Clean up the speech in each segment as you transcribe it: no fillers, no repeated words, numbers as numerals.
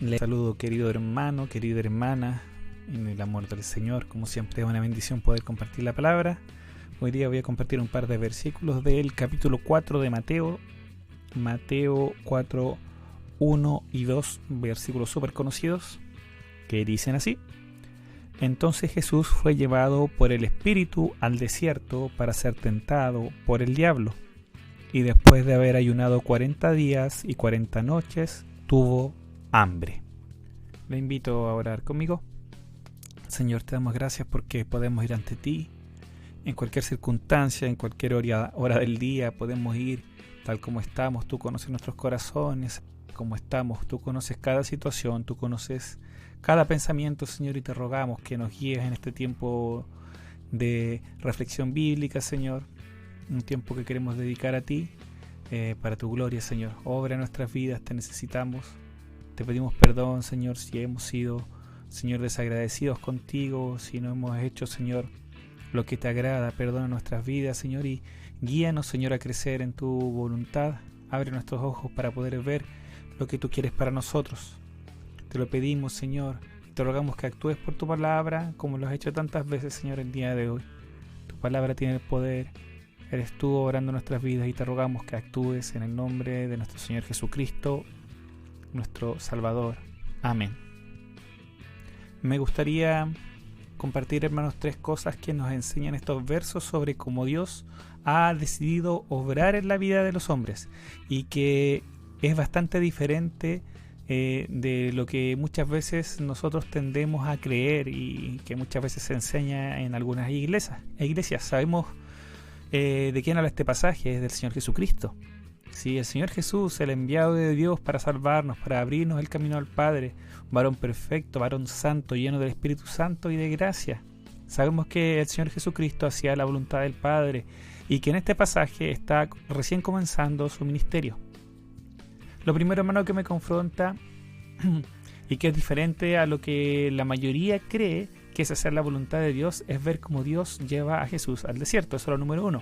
Le saludo, querido hermano, querida hermana, en el amor del Señor. Como siempre es una bendición poder compartir la palabra. Hoy día voy a compartir un par de versículos del capítulo 4 de Mateo. Mateo 4, 1 y 2, versículos súper conocidos, que dicen así. Entonces Jesús fue llevado por el Espíritu al desierto para ser tentado por el diablo. Y después de haber ayunado 40 días y 40 noches, tuvo hambre. Le invito a orar conmigo. Señor, te damos gracias porque podemos ir ante ti en cualquier circunstancia, en cualquier hora del día. Podemos ir tal como estamos. Tú conoces nuestros corazones, como estamos. Tú conoces cada situación, tú conoces cada pensamiento, Señor, y te rogamos que nos guíes en este tiempo de reflexión bíblica, Señor. Un tiempo que queremos dedicar a ti, para tu gloria, Señor. Obra en nuestras vidas, te necesitamos. Te pedimos perdón, Señor, si hemos sido, Señor, desagradecidos contigo, si no hemos hecho, Señor, lo que te agrada. Perdona nuestras vidas, Señor, y guíanos, Señor, a crecer en tu voluntad. Abre nuestros ojos para poder ver lo que tú quieres para nosotros. Te lo pedimos, Señor. Te rogamos que actúes por tu palabra, como lo has hecho tantas veces, Señor, el día de hoy. Tu palabra tiene el poder. Eres tú obrando nuestras vidas y te rogamos que actúes en el nombre de nuestro Señor Jesucristo, nuestro Salvador. Amén. Me gustaría compartir, hermanos, 3 cosas que nos enseñan estos versos sobre cómo Dios ha decidido obrar en la vida de los hombres y que es bastante diferente de lo que muchas veces nosotros tendemos a creer y que muchas veces se enseña en algunas iglesias. Sabemos de quién habla este pasaje, es del Señor Jesucristo. Sí, el Señor Jesús, el enviado de Dios para salvarnos, para abrirnos el camino al Padre, varón perfecto, varón santo, lleno del Espíritu Santo y de gracia. Sabemos que el Señor Jesucristo hacía la voluntad del Padre y que en este pasaje está recién comenzando su ministerio. Lo primero, hermano, que me confronta y que es diferente a lo que la mayoría cree que es hacer la voluntad de Dios, es ver cómo Dios lleva a Jesús al desierto. Eso es lo número 1.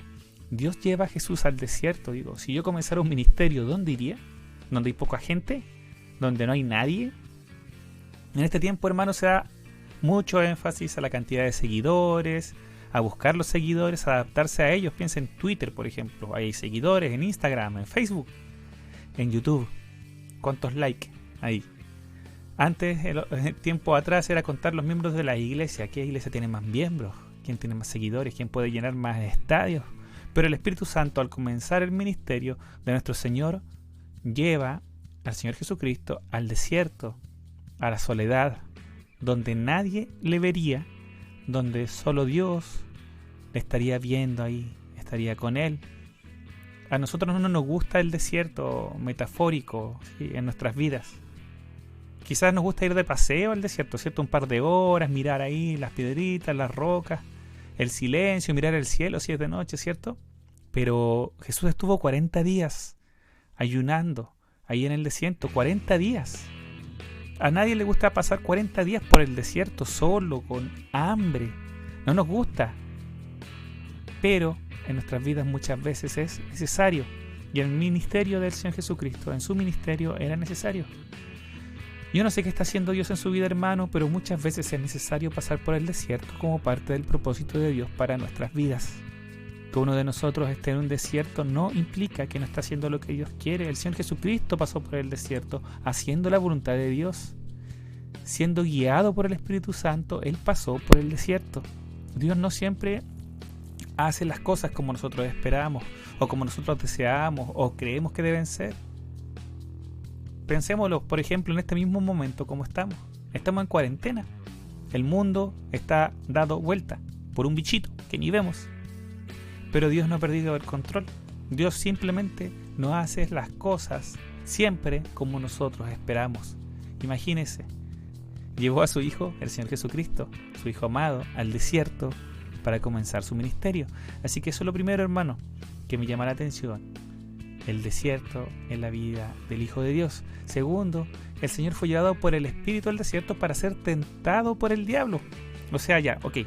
Dios lleva a Jesús al desierto. Digo, si yo comenzara un ministerio, ¿dónde iría? ¿Donde hay poca gente? ¿Donde no hay nadie? En este tiempo, hermano, se da mucho énfasis a la cantidad de seguidores, a buscar los seguidores, a adaptarse a ellos. Piensa en Twitter, por ejemplo. Hay seguidores en Instagram, en Facebook, en YouTube. ¿Cuántos likes hay? Antes, tiempo atrás, era contar los miembros de la iglesia. ¿Qué iglesia tiene más miembros? ¿Quién tiene más seguidores? ¿Quién puede llenar más estadios? Pero el Espíritu Santo, al comenzar el ministerio de nuestro Señor, lleva al Señor Jesucristo al desierto, a la soledad, donde nadie le vería, donde solo Dios le estaría viendo ahí, estaría con Él. A nosotros no nos gusta el desierto metafórico, ¿sí?, en nuestras vidas. Quizás nos gusta ir de paseo al desierto, ¿cierto? Un par de horas, mirar ahí las piedritas, las rocas, el silencio, mirar el cielo si es de noche, ¿cierto? Pero Jesús estuvo 40 días ayunando ahí en el desierto, 40 días. A nadie le gusta pasar 40 días por el desierto solo, con hambre. No nos gusta. Pero en nuestras vidas muchas veces es necesario. Y el ministerio del Señor Jesucristo, en su ministerio, era necesario. Yo no sé qué está haciendo Dios en su vida, hermano, pero muchas veces es necesario pasar por el desierto como parte del propósito de Dios para nuestras vidas. Que uno de nosotros esté en un desierto no implica que no está haciendo lo que Dios quiere. El Señor Jesucristo pasó por el desierto haciendo la voluntad de Dios. Siendo guiado por el Espíritu Santo, Él pasó por el desierto. Dios no siempre hace las cosas como nosotros esperamos, o como nosotros deseamos, o creemos que deben ser. Pensémoslo, por ejemplo, en este mismo momento como estamos. Estamos en cuarentena. El mundo está dado vuelta por un bichito que ni vemos. Pero Dios no ha perdido el control. Dios simplemente no hace las cosas siempre como nosotros esperamos. Imagínese, llevó a su Hijo, el Señor Jesucristo, su Hijo amado, al desierto para comenzar su ministerio. Así que eso es lo primero, hermano, que me llama la atención. El desierto en la vida del Hijo de Dios. Segundo, el Señor fue llevado por el Espíritu al desierto para ser tentado por el diablo. O sea, ya, ok,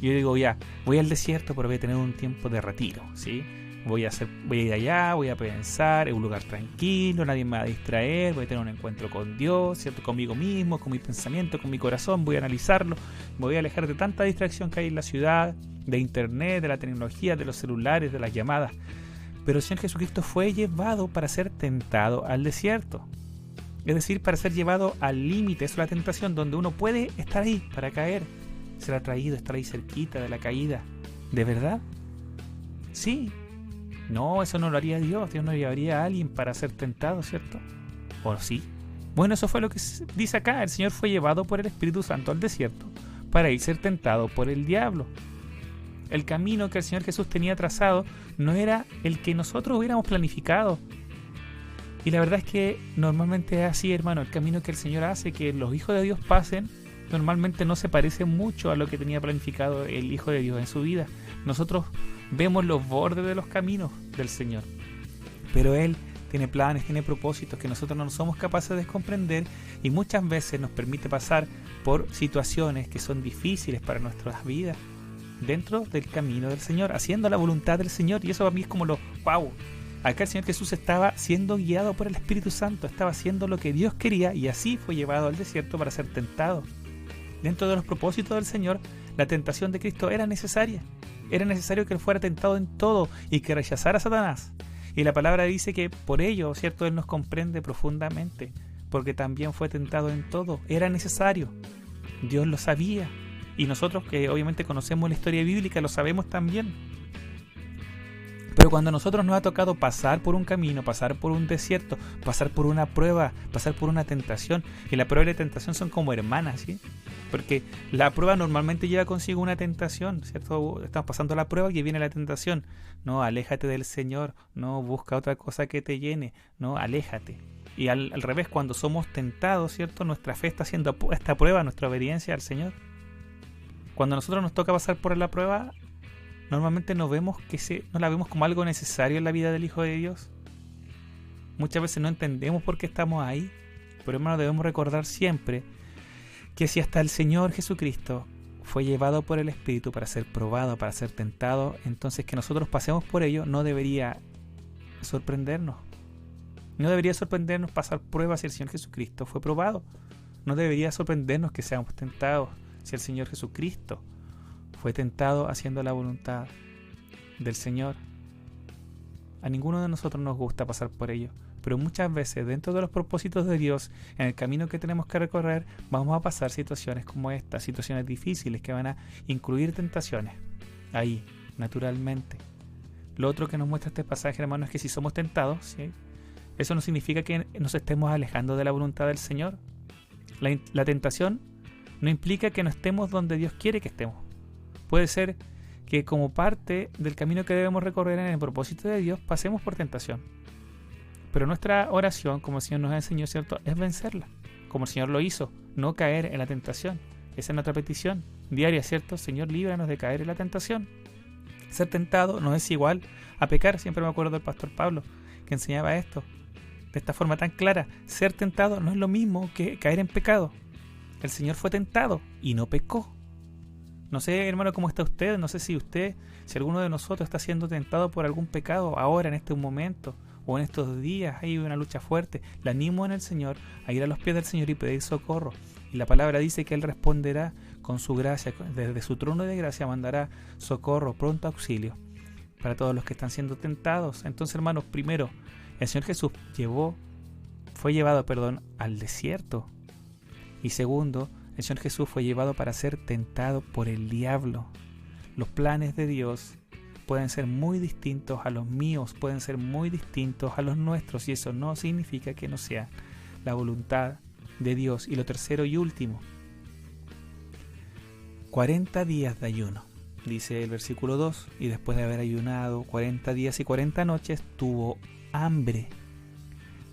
yo digo ya, voy al desierto pero voy a tener un tiempo de retiro, ¿sí? voy a ir allá, voy a pensar, es un lugar tranquilo, nadie me va a distraer, voy a tener un encuentro con Dios, ¿cierto? Conmigo mismo, con mi pensamiento, con mi corazón, voy a analizarlo, me voy a alejar de tanta distracción que hay en la ciudad, de internet, de la tecnología, de los celulares, de las llamadas. Pero el Señor Jesucristo fue llevado para ser tentado al desierto. Es decir, para ser llevado al límite, eso es la tentación, donde uno puede estar ahí para caer, ser atraído, estar ahí cerquita de la caída. ¿De verdad? Sí. No, eso no lo haría Dios. Dios no llevaría a alguien para ser tentado, ¿cierto? ¿O sí? Bueno, eso fue lo que dice acá. El Señor fue llevado por el Espíritu Santo al desierto para ir ser tentado por el diablo. El camino que el Señor Jesús tenía trazado no era el que nosotros hubiéramos planificado. Y la verdad es que normalmente es así, hermano. El camino que el Señor hace que los hijos de Dios pasen normalmente no se parece mucho a lo que tenía planificado el Hijo de Dios en su vida. Nosotros vemos los bordes de los caminos del Señor, pero Él tiene planes, tiene propósitos que nosotros no somos capaces de comprender, y muchas veces nos permite pasar por situaciones que son difíciles para nuestras vidas dentro del camino del Señor, haciendo la voluntad del Señor. Y eso para mí es como lo wow. Acá el Señor Jesús estaba siendo guiado por el Espíritu Santo, estaba haciendo lo que Dios quería, y así fue llevado al desierto para ser tentado. Dentro de los propósitos del Señor, la tentación de Cristo era necesaria. Era necesario que Él fuera tentado en todo y que rechazara a Satanás. Y la palabra dice que por ello, ¿cierto?, Él nos comprende profundamente, porque también fue tentado en todo. Era necesario. Dios lo sabía. Y nosotros, que obviamente conocemos la historia bíblica, lo sabemos también. Pero cuando a nosotros nos ha tocado pasar por un camino, pasar por un desierto, pasar por una prueba, pasar por una tentación, y la prueba y la tentación son como hermanas, ¿sí? Porque la prueba normalmente lleva consigo una tentación, ¿cierto? Estamos pasando la prueba y viene la tentación. No, aléjate del Señor, no, busca otra cosa que te llene, no, aléjate. Y al revés, cuando somos tentados, ¿cierto? Nuestra fe está haciendo esta prueba, nuestra obediencia al Señor. Cuando a nosotros nos toca pasar por la prueba, normalmente no la vemos como algo necesario en la vida del Hijo de Dios. Muchas veces no entendemos por qué estamos ahí, pero hermano, debemos recordar siempre que si hasta el Señor Jesucristo fue llevado por el Espíritu para ser probado, para ser tentado, entonces que nosotros pasemos por ello no debería sorprendernos. No debería sorprendernos pasar pruebas si el Señor Jesucristo fue probado. No debería sorprendernos que seamos tentados si el Señor Jesucristo fue tentado haciendo la voluntad del Señor. A ninguno de nosotros nos gusta pasar por ello, pero muchas veces dentro de los propósitos de Dios, en el camino que tenemos que recorrer, vamos a pasar situaciones como estas, situaciones difíciles que van a incluir tentaciones. Ahí, naturalmente. Lo otro que nos muestra este pasaje, hermano, es que si somos tentados, ¿sí?, eso no significa que nos estemos alejando de la voluntad del Señor. La tentación no implica que no estemos donde Dios quiere que estemos. Puede ser que como parte del camino que debemos recorrer en el propósito de Dios, pasemos por tentación. Pero nuestra oración, como el Señor nos enseñó, ¿cierto?, es vencerla, como el Señor lo hizo, no caer en la tentación. Esa es nuestra petición diaria, ¿cierto? Señor, líbranos de caer en la tentación. Ser tentado no es igual a pecar. Siempre me acuerdo del pastor Pablo, que enseñaba esto de esta forma tan clara. Ser tentado no es lo mismo que caer en pecado. El Señor fue tentado y no pecó. No sé, hermano, cómo está usted. No sé si alguno de nosotros está siendo tentado por algún pecado ahora, en este momento, o en estos días. Hay una lucha fuerte. Le animo en el Señor a ir a los pies del Señor y pedir socorro. Y la palabra dice que Él responderá con su gracia. Desde su trono de gracia mandará socorro, pronto auxilio para todos los que están siendo tentados. Entonces, hermanos, primero, el Señor Jesús fue llevado al desierto. Y segundo, el Señor Jesús fue llevado para ser tentado por el diablo. Los planes de Dios pueden ser muy distintos a los míos, pueden ser muy distintos a los nuestros, y eso no significa que no sea la voluntad de Dios. Y lo tercero y último, 40 días de ayuno. Dice el versículo 2, y después de haber ayunado 40 días y 40 noches, tuvo hambre.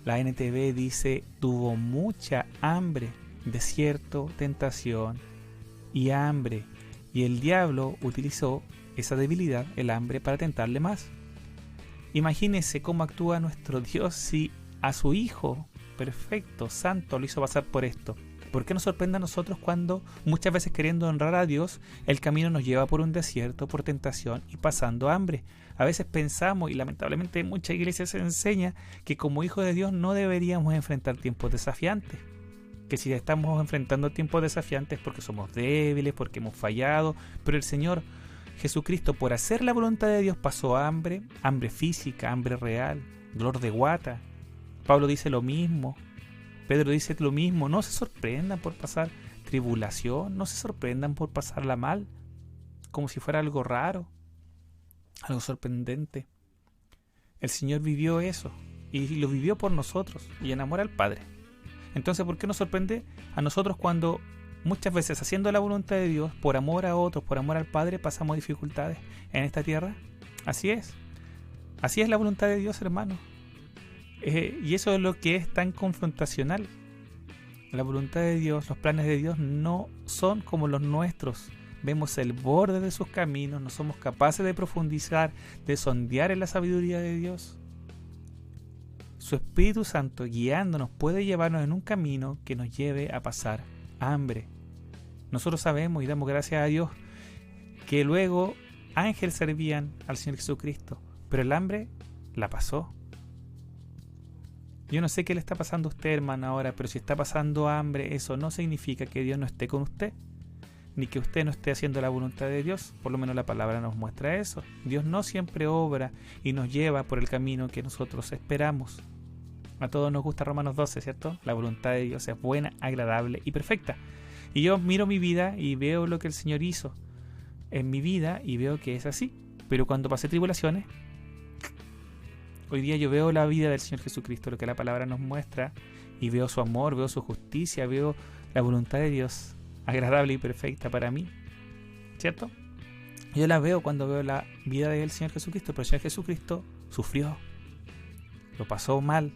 La NTV dice, tuvo mucha hambre. Desierto, tentación y hambre. Y el diablo utilizó esa debilidad, el hambre, para tentarle más. Imagínense cómo actúa nuestro Dios si a su Hijo perfecto, santo, lo hizo pasar por esto. ¿Por qué nos sorprende a nosotros cuando muchas veces queriendo honrar a Dios, el camino nos lleva por un desierto, por tentación y pasando hambre? A veces pensamos, y lamentablemente en muchas iglesias se enseña, que como hijos de Dios no deberíamos enfrentar tiempos desafiantes. Que si estamos enfrentando tiempos desafiantes es porque somos débiles, porque hemos fallado, pero el Señor Jesucristo, por hacer la voluntad de Dios, pasó hambre, hambre física, hambre real, dolor de guata. Pablo dice lo mismo. Pedro dice lo mismo. No se sorprendan por pasar tribulación, no se sorprendan por pasarla mal, como si fuera algo raro, algo sorprendente. El Señor vivió eso y lo vivió por nosotros y en amor al Padre. Entonces, ¿por qué nos sorprende a nosotros cuando muchas veces haciendo la voluntad de Dios, por amor a otros, por amor al Padre, pasamos dificultades en esta tierra? Así es la voluntad de Dios, hermanos. Y eso es lo que es tan confrontacional. La voluntad de Dios, los planes de Dios no son como los nuestros. Vemos el borde de sus caminos, no somos capaces de profundizar, de sondear en la sabiduría de Dios. Su Espíritu Santo guiándonos puede llevarnos en un camino que nos lleve a pasar hambre. Nosotros sabemos y damos gracias a Dios que luego ángeles servían al Señor Jesucristo, pero el hambre la pasó. Yo no sé qué le está pasando a usted, hermano, ahora, pero si está pasando hambre, eso no significa que Dios no esté con usted, ni que usted no esté haciendo la voluntad de Dios. Por lo menos la palabra nos muestra eso. Dios no siempre obra y nos lleva por el camino que nosotros esperamos. A todos nos gusta Romanos 12, ¿cierto? La voluntad de Dios es buena, agradable y perfecta. Y yo miro mi vida y veo lo que el Señor hizo en mi vida y veo que es así. Pero cuando pasé tribulaciones, hoy día yo veo la vida del Señor Jesucristo, lo que la palabra nos muestra, y veo su amor, veo su justicia, veo la voluntad de Dios agradable y perfecta para mí, ¿cierto? Yo la veo cuando veo la vida del Señor Jesucristo, pero el Señor Jesucristo sufrió, lo pasó mal.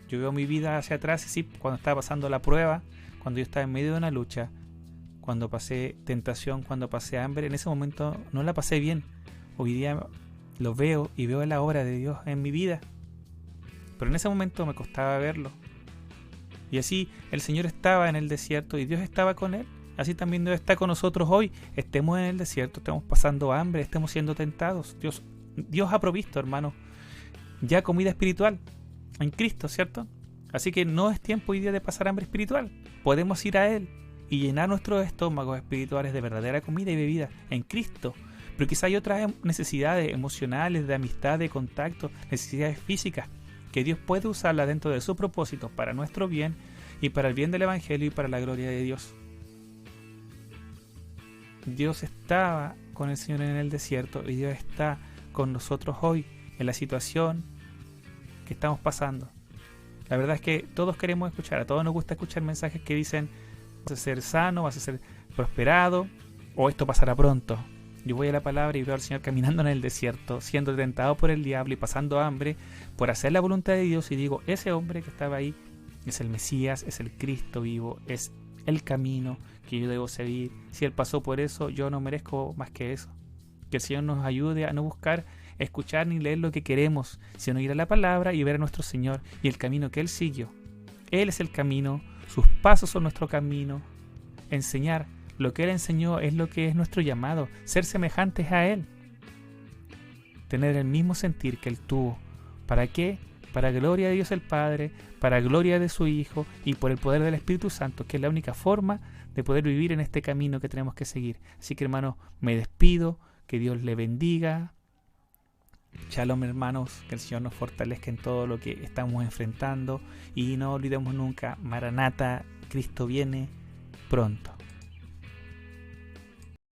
Yo veo mi vida hacia atrás y sí, cuando estaba pasando la prueba, cuando yo estaba en medio de una lucha, cuando pasé tentación, cuando pasé hambre, en ese momento no la pasé bien. Hoy día lo veo y veo la obra de Dios en mi vida, pero en ese momento me costaba verlo. Y así el Señor estaba en el desierto y Dios estaba con él. Así también Dios está con nosotros hoy. Estemos en el desierto, estemos pasando hambre, estemos siendo tentados. Dios ha provisto, hermano, ya comida espiritual en Cristo, ¿cierto? Así que no es tiempo hoy día de pasar hambre espiritual. Podemos ir a Él y llenar nuestros estómagos espirituales de verdadera comida y bebida en Cristo. Pero quizá hay otras necesidades emocionales, de amistad, de contacto, necesidades físicas, que Dios puede usarla dentro de su propósito para nuestro bien y para el bien del Evangelio y para la gloria de Dios. Dios estaba con el Señor en el desierto y Dios está con nosotros hoy en la situación que estamos pasando. La verdad es que todos queremos escuchar, a todos nos gusta escuchar mensajes que dicen vas a ser sano, vas a ser prosperado o esto pasará pronto. Yo voy a la palabra y veo al Señor caminando en el desierto, siendo tentado por el diablo y pasando hambre por hacer la voluntad de Dios, y digo, ese hombre que estaba ahí es el Mesías, es el Cristo vivo, es el camino que yo debo seguir. Si Él pasó por eso, yo no merezco más que eso. Que el Señor nos ayude a no buscar, escuchar ni leer lo que queremos, sino ir a la palabra y ver a nuestro Señor y el camino que Él siguió. Él es el camino, sus pasos son nuestro camino. Enseñar lo que Él enseñó es lo que es nuestro llamado, ser semejantes a Él. Tener el mismo sentir que Él tuvo. ¿Para qué? Para gloria de Dios el Padre, para gloria de su Hijo y por el poder del Espíritu Santo, que es la única forma de poder vivir en este camino que tenemos que seguir. Así que, hermanos, me despido, que Dios le bendiga. Shalom, hermanos, que el Señor nos fortalezca en todo lo que estamos enfrentando y no olvidemos nunca, Maranata, Cristo viene pronto.